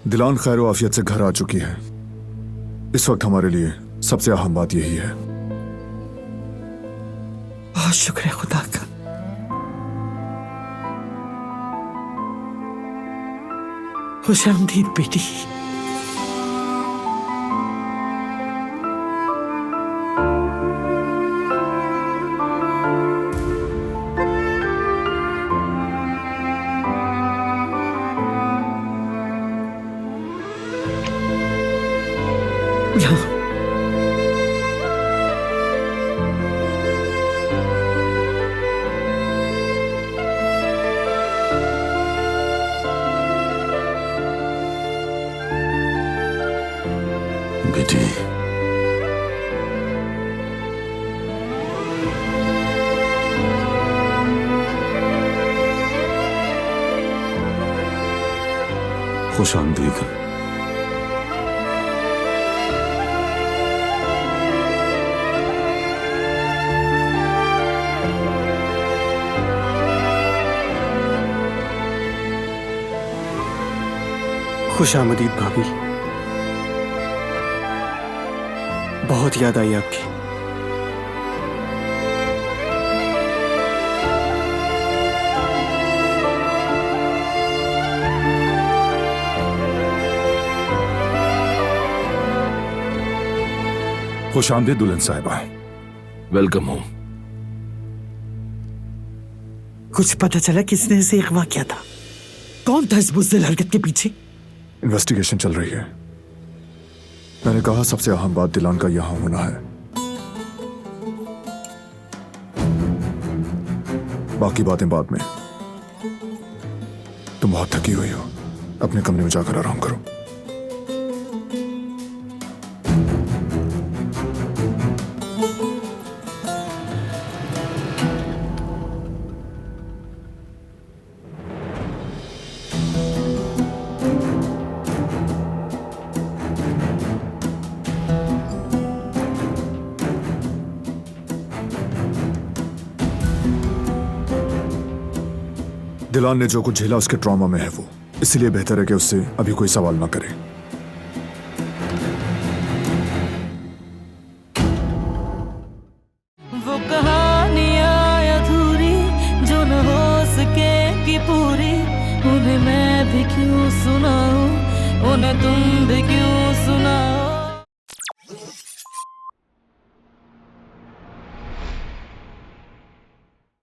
दिलान खैर आफियत से घर आ चुकी है। इस वक्त हमारे लिए सबसे अहम बात यही है। बहुत शुक्र है खुदा का। खुशामदीद बेटी। बेटी, खुश आमदीद। खुश आमदीद भाभी। बहुत याद आई आपकी। खुश आमदीद दुल्हन साहिबा। Welcome home. कुछ पता चला किसने इसे अगवा किया था? कौन था इस बुज़दिल हरकत के पीछे? इन्वेस्टिगेशन चल रही है। मैंने कहा सबसे अहम बात दिलान का यहां होना है। बाकी बातें बाद में। तुम बहुत थकी हुई हो, अपने कमरे में जाकर आराम करो। दिलान ने जो कुछ झेला उसके ट्रॉमा में है वो, इसलिए बेहतर है कि उससे अभी कोई सवाल ना करे। वो कहानियां अधूरी जो न हो सके कि पूरी, उन्हें मैं भी क्यों सुनाऊं, उन्हें तुम भी क्यों सुनाओ।